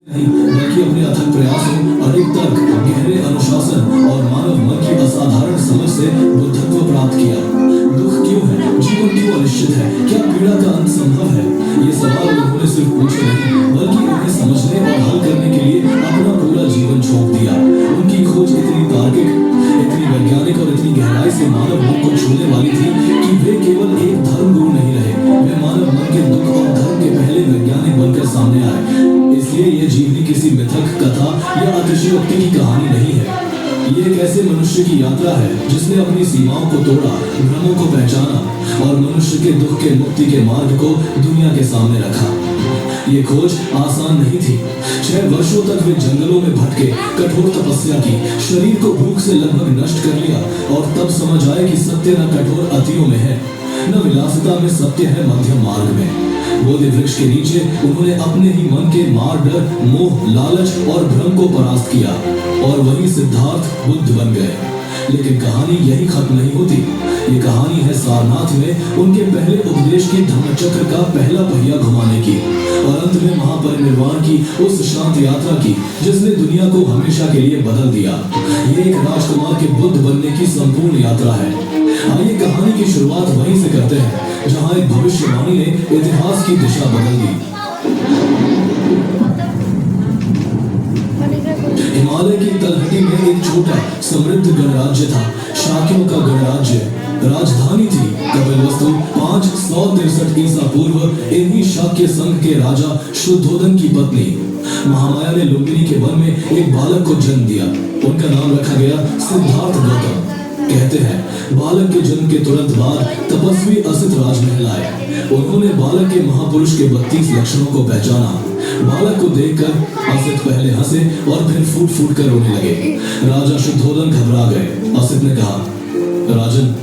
नहीं, बल्कि अपने अथक प्रयासों, अडिग तर्क, गहरे अनुशासन और मानव मन की असाधारण समझ से बुद्धत्व प्राप्त किया। दुख क्यों है? जीवन क्यों अनिश्चित है? क्या पीड़ा का अंत संभव है? ये सवाल उन्होंने सिर्फ पूछे नहीं, बल्कि उन्हें समझने और हल करने के लिए अपना पूरा जीवन झोंक दिया। उनकी खोज इतनी तार्किक, इतनी वैज्ञानिक और इतनी गहराई से मानव मन को छूने वाली थी कि वे केवल एक धर्म गुरु नहीं रहे, वे मानव मन के दुख और धर्म के पहले वैज्ञानिक बनकर सामने आए। इसलिए ये जीवनी किसी मिथक, कथा या अतिशयोक्ति की कहानी नहीं है। ये एक ऐसे मनुष्य की यात्रा है जिसने अपनी सीमाओं को तोड़ा, भ्रमों को पहचाना और मनुष्य के दुख के मुक्ति के मार्ग को दुनिया के सामने रखा। ये खोज आसान नहीं थी। 6 वर्षों तक वे जंगलों में भटके, कठोर तपस्या की, शरीर को भूख से लगभग नष्ट कर लिया और तब समझ आए कि सत्य न कठोर अतियों में है, न विलासिता में, सत्य है मध्यम मार्ग में। बोधि वृक्ष के नीचे उन्होंने अपने ही मन के मार, डर, मोह, लालच और भ्रम को परास्त किया और वही सिद्धार्थ बुद्ध बन गए। लेकिन कहानी यही खत्म नहीं होती। ये कहानी है सारनाथ में उनके पहले उपदेश की, धम्मचक्र का पहला पहिया घुमाने की और अंत में महापरिनिर्वाण की, उस शांत यात्रा की जिसने दुनिया को हमेशा के लिए बदल दिया। ये एक राजकुमार के बुद्ध बनने की संपूर्ण यात्रा है। आइए कहानी की शुरुआत वहीं से करते हैं जहां एक भविष्यवाणी ने इतिहास की दिशा बदल दी। हिमालय की तलहटी में एक छोटा समृद्ध गणराज्य था, शाक्यों का गणराज्य। राजधानी थी कपिलवस्तु। 563 ईसा पूर्व इन्हीं शाक्य संघ के राजा शुद्धोदन की पत्नी महामाया ने लुम्बिनी के वन में एक बालक को जन्म दिया। उनका नाम रखा गया सिद्धार्थ गौतम। कहते हैं बालक के जन्म के तुरंत बाद तपस्वी असित राजमहल आए। उन्होंने बालक के महापुरुष के 32 लक्षणों को पहचाना। बालक को देखकर असित पहले हंसे और फिर फूट फूट कर रोने लगे। राजा शुद्धोदन घबरा गए। असित ने कहा, राजन,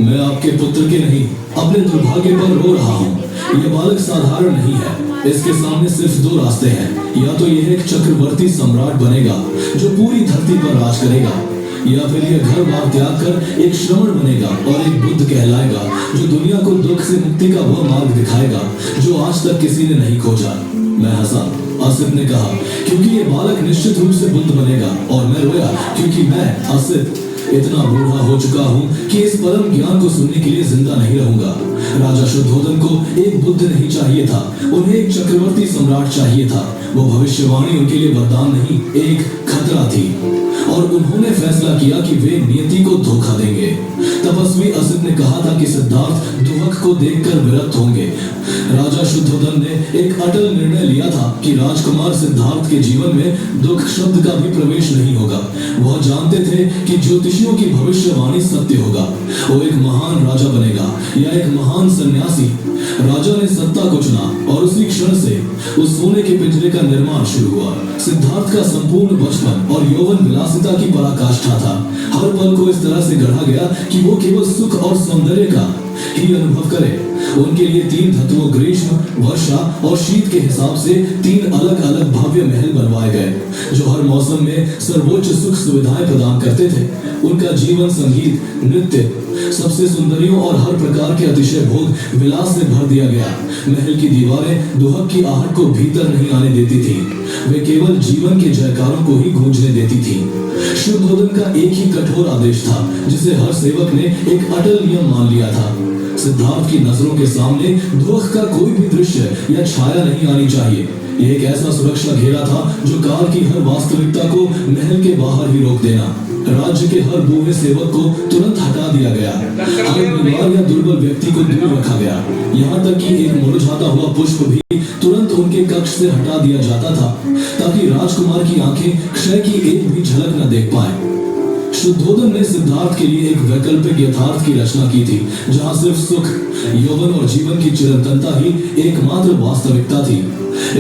मैं आपके पुत्र के नहीं, अपने दुर्भाग्य पर रो रहा हूँ। यह बालक साधारण नहीं है। इसके सामने सिर्फ 2 रास्ते हैं। या तो यह एक चक्रवर्ती सम्राट बनेगा जो पूरी धरती पर राज करेगा, या फिर यह घर बार त्याग कर एक श्रमण बनेगा और एक बुद्ध कहलाएगा जो दुनिया को दुख से मुक्ति का वह मार्ग दिखाएगा जो आज तक किसी ने नहीं खोजा। मैं हंसा। असित ने कहा, क्योंकि ये बालक निश्चित रूप से बुद्ध बनेगा। और मैं रोया क्योंकि मैं असित इतना बूढ़ा हो चुका हूँ कि इस परम ज्ञान को सुनने के लिए जिंदा नहीं रहूंगा। राजा शुद्धोदन को एक बुद्ध नहीं चाहिए था, उन्हें एक चक्रवर्ती सम्राट चाहिए था। वो भविष्यवाणी उनके लिए वरदान नहीं, एक खतरा थी। और उन्होंने फैसला किया कि वे नियति को धोखा देंगे। तपस्वी असित ने कहा था कि सिद्धार्थ दुहक को देखकर विरक्त होंगे। राजा शुद्धोदन ने एक अटल निर्णय लिया था कि राजकुमार सिद्धार्थ के जीवन में दुख शब्द का भी प्रवेश नहीं होगा। वह जानते थे कि ज्योतिषियों की भविष्यवाणी सत्य होगा। वो एक महान राजा बनेगा या एक महान सन्यासी। राजा ने सत्ता को चुना और उसी क्षण से उस सोने के पिंजरे का निर्माण शुरू हुआ। सिद्धार्थ का संपूर्ण बचपन और यौवन विलासिता की पराकाष्ठा था। हर पल को इस तरह से गढ़ा गया कि वो केवल सुख और सौंदर्य का ही अनुभव करे। उनके लिए 3 धतुओं, ग्रीष्म, वर्षा और शीत के हिसाब से 3 अलग अलग भव्य महल बनवाए गए जो हर मौसम में सर्वोच्च सुख सुविधाएं प्रदान करते थे। उनका जीवन संगीत, नृत्य, सबसे सुंदरियों और हर प्रकार के अतिशय भोग विलास से भर दिया गया। महल की दीवारें दुहक की आहट को भीतर नहीं आने देती थी, वे केवल जीवन के जयकारों को ही गूंजने देती थी। शुद्धोदन का एक ही कठोर आदेश था जिसे हर सेवक ने एक अटल नियम मान लिया था। सिद्धार्थ की नजरों के सामने दुख का कोई भी दृश्य या छाया नहीं आनी चाहिए। यह एक ऐसा सुरक्षा घेरा था जो काल की हर वास्तविकता को महल के बाहर ही रोक देना। राज्य के हर बूढ़े सेवक को तुरंत हटा दिया गया। हर बीमार या दुर्बल व्यक्ति को दूर रखा गया। यहाँ तक कि एक मुरझाता हुआ पुष्प भी तुरंत उनके कक्ष से हटा दिया जाता था ताकि राजकुमार की आंखें क्षय की एक भी झलक न देख पाए। शुद्धोदन ने सिद्धार्थ के लिए एक वैकल्पिक यथार्थ की रचना की थी जहां सिर्फ सुख, यौवन और जीवन की चिरंतनता ही एकमात्र वास्तविकता थी।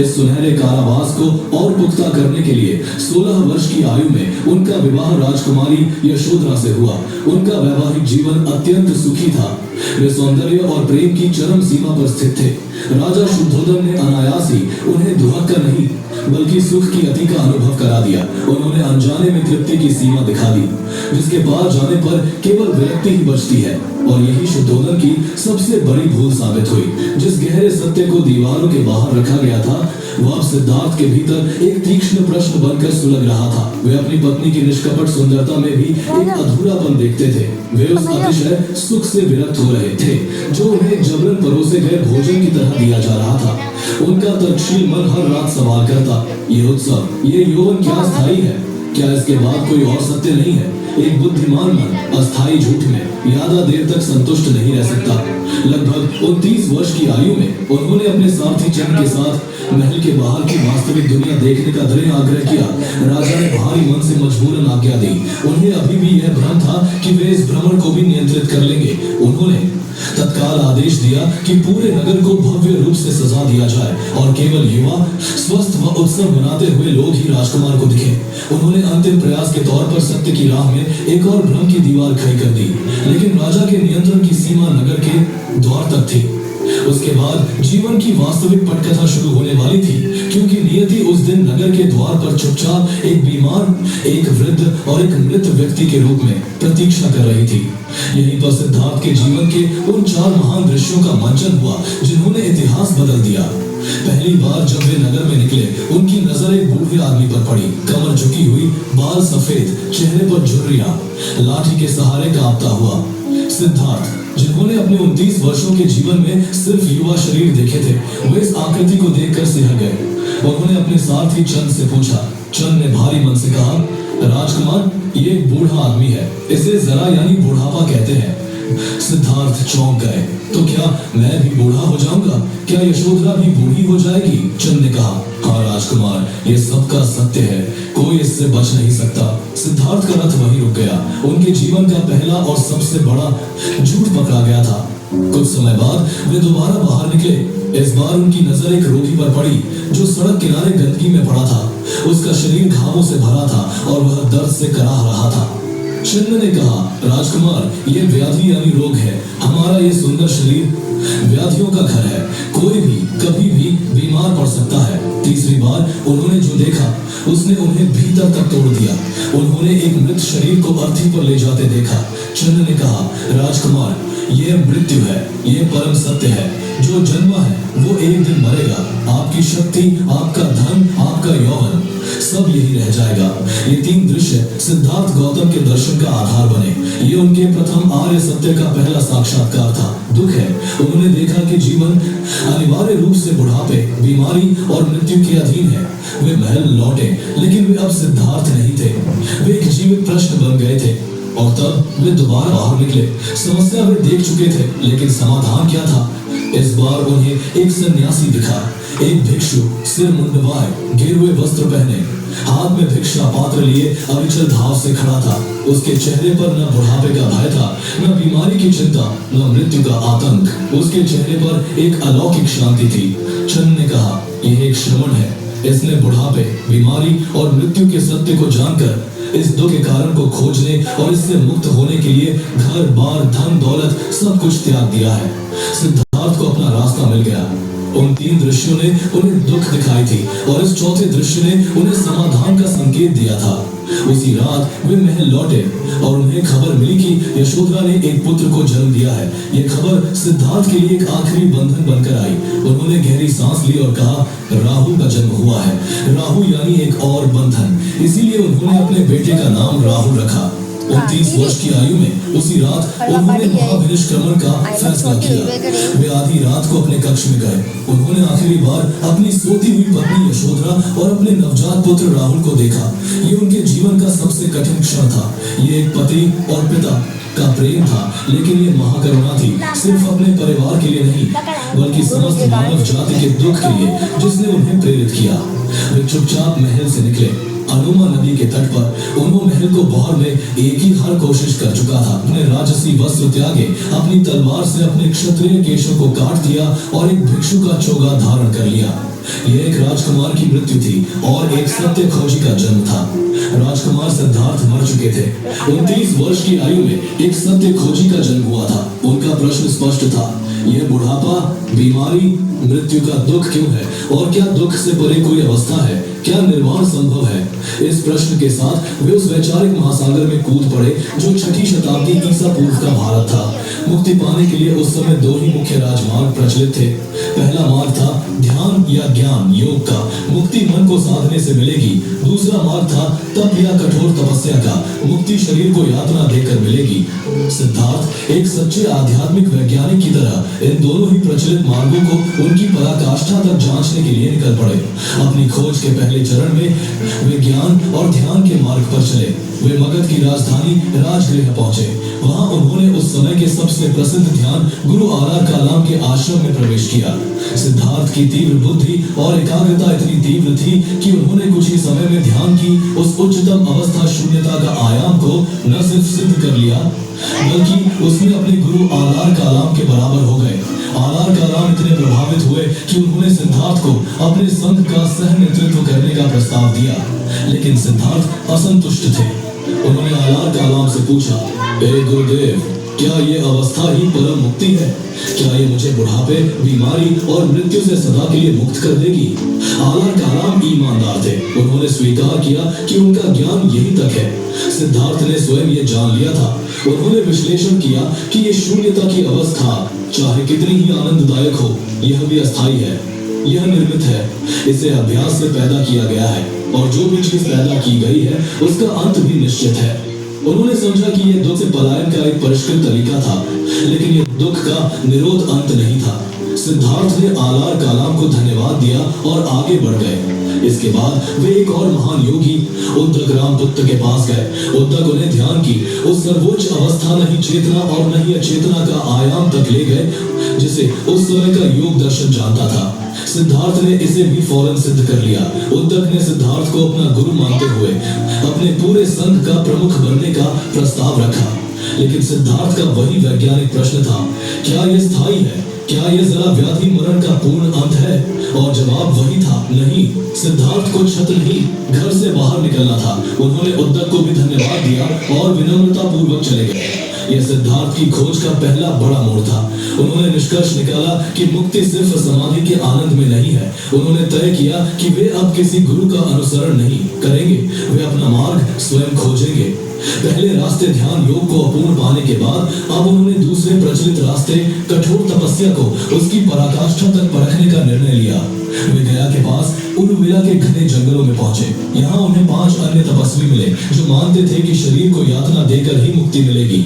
इस सुनहरे कारावास को और पुख्ता करने के लिए 16 वर्ष की आयु में उनका विवाह राजकुमारी यशोधरा से हुआ। उनका वैवाहिक जीवन अत्यंत सुखी था। वे सौंदर्य और प्रेम की चरम सीमा पर स्थित थे। राजा शुद्धोदन ने अनायास ही उन्हें दुहक का नहीं बल्कि सुख की अति का अनुभव करा दिया। उन्होंने अनजाने में तृप्ति की सीमा दिखा दी जिसके पार जाने पर केवल विरक्ति ही बचती है। और यही शुद्धोदन की सबसे बड़ी भूल साबित हुई। जिस गहरे सत्य को दीवारों के बाहर रखा गया था वो अब सिद्धार्थ के भीतर एक तीक्ष्ण प्रश्न बनकर सुलग रहा था। वे अपनी पत्नी की निष्कपट सुंदरता में भी एक अधूरापन देखते थे। वे उस अतिशय सुख से विरक्त हो रहे थे जो उन्हें जबरन परोसे गए भोजन की तरह दिया जा रहा था। उनका तर्कशील मन हर रात सवाल करता, ये उत्सव, ये यौवन क्या स्थायी है? क्या इसके बाद कोई और सत्य नहीं है? एक बुद्धिमान मन अस्थायी झूठ में ज्यादा देर तक संतुष्ट नहीं रह सकता। लगभग 29 वर्ष की आयु में उन्होंने अपने सारथी चंद के साथ महल के बाहर की वास्तविक दुनिया देखने का दृढ़ आग्रह किया। राजा ने भारी मन से मजबूरन आज्ञा दी। उन्हें अभी भी यह भ्रम था कि वे इस भ्रमण को भी नियंत्रित कर लेंगे। उन्होंने तत्काल आदेश दिया कि पूरे नगर को भव्य रूप से सजा दिया जाए और केवल युवा, स्वस्थ व उत्सव मनाते हुए लोग ही राजकुमार को दिखे। उन्होंने अंतिम प्रयास के तौर पर सत्य की राह में एक और भ्रम की दीवार खड़ी कर दी, लेकिन राजा के नियंत्रण की सीमा नगर के द्वार तक थी। उसके बाद जीवन की वास्तविक पटकथा शुरू होने वाली थी, क्योंकि नियति उस दिन नगर के द्वार पर चुपचाप एक बीमार, एक वृद्ध और एक मृत व्यक्ति के रूप में प्रतीक्षा कर रही थी। यहीं पर सिद्धार्थ के जीवन के उन 4 महान दृश्यों का मंचन हुआ जिन्होंने इतिहास बदल दिया। पहली बार जब वे नगर में निकले, उनकी नजर एक बूढ़े आदमी पर पड़ी। कमर झुकी हुई, बाल सफेद, चेहरे पर झुर्रियां, लाठी के सहारे कांपता हुआ सिद्धार्थ, जिन्होंने अपने 29 वर्षों के जीवन में सिर्फ युवा शरीर देखे थे, वे इस आकृति को देखकर सिहर गए। उन्होंने अपने सारथी चंद से पूछा। चंद ने भारी मन से कहा, राजकुमार, ये एक बूढ़ा आदमी है, इसे जरा यानी बुढ़ापा कहते हैं। सिद्धार्थ चौंक गए। तो क्या मैं भी बूढ़ा हो जाऊंगा? क्या यशोधरा भी बूढ़ी हो जाएगी? चंद ने कहा, हाँ राजकुमार, ये सबका सत्य है, कोई इससे बच नहीं सकता। सिद्धार्थ का रथ वहीं रुक गया। उनके जीवन का पहला और सबसे बड़ा झूठ पकड़ा गया था। कुछ समय बाद वे दोबारा बाहर निकले। इस बार उनकी नजर एक रोगी पर पड़ी जो सड़क किनारे गंदगी में पड़ा था। उसका शरीर घावों से भरा था और वह दर्द से कराह रहा था। चंद ने कहा, राजकुमार, ये व्याधि यानी रोग है। हमारा ये सुंदर शरीर व्याधियों का घर है। कोई भी कभी भी बीमार पड़ सकता है। तीसरी बार उन्होंने जो देखा उसने उन्हें भीतर तक तोड़ दिया। उन्होंने एक मृत शरीर को अर्थी पर ले जाते देखा। चंद ने कहा, राजकुमार, ये मृत्यु है, ये परम सत्य है। जो जन्मा है वो एक दिन मरेगा। आपकी शक्ति, आपका धन, आपका यौवन, सब यही रह जाएगा। ये 3 दृश्य सिद्धार्थ गौतम के दर्शन का आधार बने। ये उनके प्रथम आर्य सत्य का पहला साक्षात्कार था। दुख है, उन्होंने देखा कि जीवन अनिवार्य रूप से बुढ़ापे, बीमारी और मृत्यु के अधीन है। वे महल लौटे, लेकिन वे अब सिद्धार्थ नहीं थे। वे एक जीवित प्रश्न बन गए थे। और तब वे दोबारा बाहर निकले। समस्या वे देख चुके थे, लेकिन समाधान क्या था? इस बार उन्हें एक सन्यासी दिखा। एक भिक्षु, सिर मुंडवाए, गेरुए वस्त्र पहने, हाथ में भिक्षा पात्र लिए अविचल भाव से खड़ा था। उसके चेहरे पर न बुढ़ापे का भय था, न बीमारी की चिंता, न मृत्यु का आतंक। उसके चेहरे पर एक अलौकिक शांति थी। चंद ने कहा, यह एक श्रमण है। इसने बुढ़ापे, बीमारी और मृत्यु के सत्य को जानकर इस दुख के कारण को खोजने और इससे मुक्त होने के लिए घर बार, धन दौलत सब कुछ त्याग दिया है। सिद्धार्थ को अपना रास्ता मिल गया। उन 3 दृश्यों ने उन्हें दुख दिखाई थी और इस चौथे दृश्य ने उन्हें समाधान का संकेत दिया था। उसी रात वे महल लौटे और उन्हें खबर मिली कि यशोधरा ने एक पुत्र को जन्म दिया है। यह खबर सिद्धार्थ के लिए एक आखिरी बंधन बनकर आई। उन्होंने गहरी सांस ली और कहा, राहु का जन्म हुआ है। राहु यानी एक और बंधन, इसीलिए उन्होंने अपने बेटे का नाम राहु रखा। 29 वर्ष की आयु में उसी रात उन्होंने महाविनिष्क्रमण का फैसला किया। वे आधी रात को अपने कक्ष में गए। उन्होंने आखिरी बार अपनी सोती हुई पत्नी यशोधरा और अपने नवजात पुत्र राहुल को देखा। ये उनके जीवन का सबसे कठिन क्षण था। ये एक पति और पिता का प्रेम था, लेकिन ये महाकरुणा थी, सिर्फ अपने परिवार के लिए नहीं, बल्कि समस्त मानव जाति के दुख के लिए, जिसने उन्हें प्रेरित किया। वे चुपचाप महल से निकले। अनुमा नदी के तट पर उन्हों महल को बहर में एक ही हर कोशिश कर चुका था। अपने राजसी वस्त्र त्यागे, अपनी तलवार से अपने क्षत्रिय केशों को काट दिया और एक भिक्षु का चोगा धारण कर लिया। यह एक राजकुमार की मृत्यु थी और एक सत्य खोजी का जन्म था। राजकुमार सिद्धार्थ मर चुके थे। 29 वर्ष की आयु में एक सत्य खोजी का जन्म हुआ था। उनका प्रश्न स्पष्ट था, यह बुढ़ापा, बीमारी, मृत्यु का दुख क्यों है और क्या दुख से परे कोई अवस्था है? क्या निर्वाण संभव है? इस प्रश्न के साथ वे उस वैचारिक महासागर में कूद पड़े जो 6ठी शताब्दी ईसा पूर्व का भारत था। मुक्ति पाने के लिए उस समय 2 ही मुख्य राजमार्ग प्रचलित थे। पहला मार्ग था ध्यान या ज्ञान योग का, मुक्ति मन को साधने से मिलेगी। दूसरा मार्ग था तप या कठोर तपस्या का, मुक्ति शरीर को यातना देकर मिलेगी। सिद्धार्थ एक सच्चे आध्यात्मिक वैज्ञानिक की तरह इन दोनों ही प्रचलित मार्गों को उनकी पराकाष्ठा तक जांचने के लिए निकल पड़े। अपनी खोज के पहले चरण में वे ज्ञान और ध्यान के मार्ग पर चले। वे मगध की राजधानी राजगृह पहुंचे। वहां उन्होंने उस समय के सबसे प्रसिद्ध ध्यान गुरु आलार कालाम के आश्रम में प्रवेश किया। सिद्धार्थ की तीव्र बुद्धि और एकाग्रता इतनी तीव्र थी कि उन्होंने कुछ ही समय में ध्यान की उस उच्चतम अवस्था शून्यता का आयाम को न सिर्फ सिद्ध कर लिया, बल्कि उसमें अपने गुरु आलार कालाम के बराबर हो गए। आलार कालाम इतने प्रभावित हुए कि उन्होंने सिद्धार्थ को अपने संघ का सह नेतृत्व करने का प्रस्ताव दिया, लेकिन सिद्धार्थ असंतुष्ट थे। उन्होंने आलार कालाम से पूछा, हे गुरुदेव, क्या ये अवस्था ही परम मुक्ति है? क्या ये मुझे बुढ़ापे, बीमारी और मृत्यु से सदा के लिए मुक्त कर देगी? आलार कालाम ईमानदार थे। उन्होंने स्वीकार किया कि उनका ज्ञान यही तक है। सिद्धार्थ ने स्वयं ये जान लिया था। उन्होंने विश्लेषण किया कि ये शून्यता की अवस्था चाहे कितनी ही आनंददायक हो, यह भी अस्थायी है, यह निर्मित है, इसे अभ्यास से पैदा किया गया है और जो भी चीज पैदा की गई है उसका अंत भी निश्चित है। उन्होंने समझा कि यह दुख से पलायन का एक परिष्कृत तरीका था, लेकिन यह दुख का निरोध अंत नहीं था। सिद्धार्थ ने आलार कालाम को धन्यवाद दिया और आगे बढ़ गए। इसके बाद वे एक और महान योगी उद्दक रामपुत्र के पास गए। उद्दक उन्हें ध्यान की उस सर्वोच्च अवस्था, नहीं चेतना और नहीं अचेतना का आयाम तक ले गए जिसे उस समय का योग दर्शन जानता था। सिद्धार्थ ने इसे भी फौरन सिद्ध कर लिया। उद्दक ने सिद्धार्थ को अपना गुरु मानते हुए अपने पूरे संघ का प्रमुख बनने का प्रस्ताव रखा। लेकिन सिद्धार्थ का वही वैज्ञानिक प्रश्न था, क्या यह स्थायी है? क्या यह जरा व्याधि मरण का पूर्ण अंत है? और जवाब वही था, नहीं। सिद्धार्थ को छत्र ही घर से बाहर निकलना था। उन्होंने उद्दक को भी धन्यवाद दिया और विनम्रता पूर्वक चले गए। यह सिद्धार्थ की खोज का पहला बड़ा मोड़ था। उन्होंने निष्कर्ष निकाला कि मुक्ति सिर्फ समाधि के आनंद में नहीं है। उन्होंने तय किया कि वे अब किसी गुरु का अनुसरण नहीं करेंगे, वे अपना मार्ग स्वयं खोजेंगे। पहले रास्ते ध्यान योग को अपूर्ण पाने के बाद अब उन्होंने दूसरे प्रचलित रास्ते कठोर तपस्या को उसकी पराकाष्ठा तक परखने का निर्णय लिया। वे गया के पास उलुविला के घने जंगलों में पहुंचे। यहाँ उन्हें 5 अन्य तपस्वी मिले जो मानते थे कि शरीर को यातना देकर ही मुक्ति मिलेगी।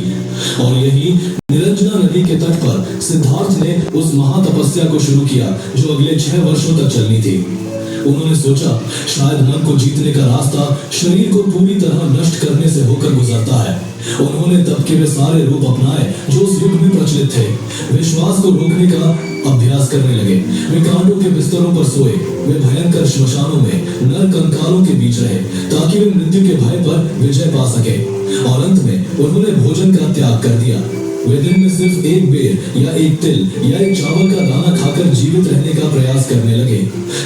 और यही निरंजना नदी के तट पर सिद्धार्थ ने उस महातपस्या को शुरू किया जो अगले 6 वर्षों तक चलनी थी। उन्होंने सोचा शायद मन को जीतने का रास्ता शरीर को पूरी तरह नष्ट करने से होकर गुजरता है। उन्होंने तब के वे सारे रूप अपनाए जो उस युग में प्रचलित थे। वे श्वास को रोकने का अभ्यास करने लगे। वे कांटों के बिस्तरों पर सोए। वे भयंकर श्मशानों में नर कंकालों के बीच रहे ताकि वे मृत्यु के भय पर विजय पा सके। और अंत में उन्होंने भोजन का त्याग कर दिया। वे दिन में सिर्फ एक बेर या एक तिल या एक चावल का दाना खाकर जीवित रहने का प्रयास करने लगे।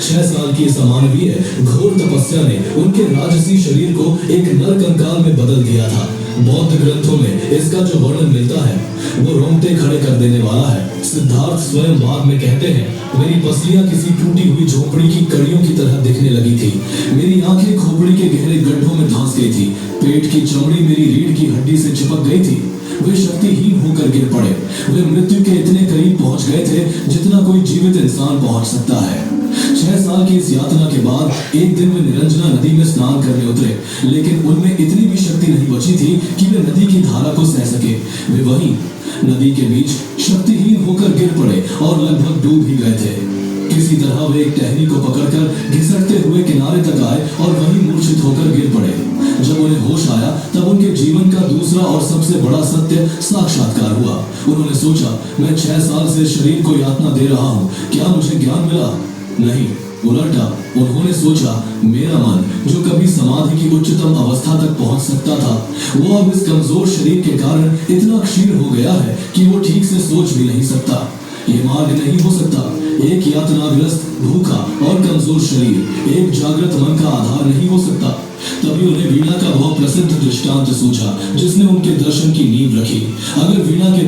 6 साल की इस अमानवीय घोर तपस्या ने उनके राजसी शरीर को एक नर कंकाल में बदल दिया था। बौद्ध ग्रंथों में इसका जो वर्णन मिलता है वो रोंगटे खड़े कर देने वाला है। सिद्धार्थ स्वयं बाद में कहते हैं, मेरी पसलियां किसी टूटी हुई झोपड़ी की कड़ियों की तरह दिखने लगी थी। मेरी आंखें खोपड़ी के गहरे गड्ढों में धंस गई थी। पेट की चमड़ी मेरी रीढ़ की हड्डी से चिपक गई थी। वे शक्तिहीन होकर गिर पड़े। वे मृत्यु के इतने करीब पहुंच गए थे जितना कोई जीवित इंसान पहुंच सकता है। 6 साल की इस यातना के बाद एक दिन वे निरंजना नदी में स्नान करने उतरे, लेकिन उनमें इतनी भी शक्ति नहीं बची थी कि वे नदी की धारा को सह सके। वे वहीं नदी के बीच शक्तिहीन होकर गिर पड़े और लगभग डूब ही गए थे। किसी तरह वे एक टहनी को पकड़कर घिसटते हुए किनारे तक आए और वहीं मूर्छित होकर गिर पड़े। जब उन्हें होश आया तब उनके जीवन का दूसरा और सबसे बड़ा सत्य साक्षात्कार हुआ। उन्होंने सोचा, मैं 6 साल से शरीर को यातना दे रहा हूँ, क्या मुझे ज्ञान मिला? नहीं, उलटा उन्होंने सोचा, मेरा मन जो कभी समाधि की उच्चतम अवस्था तक पहुंच सकता था वो अब इस कमजोर शरीर के कारण इतना क्षीण हो गया है कि वो ठीक से सोच भी नहीं सकता। ये मार्ग नहीं हो सकता। एक यातनाग्रस्त, भूखा और कमजोर शरीर एक जागृत मन का आधार नहीं हो सकता। तभी उन्हें वीणा का वह प्रसिद्ध दृष्टांत सूझा जिसने उनके दर्शन की नींव रखी। अगर वीणा के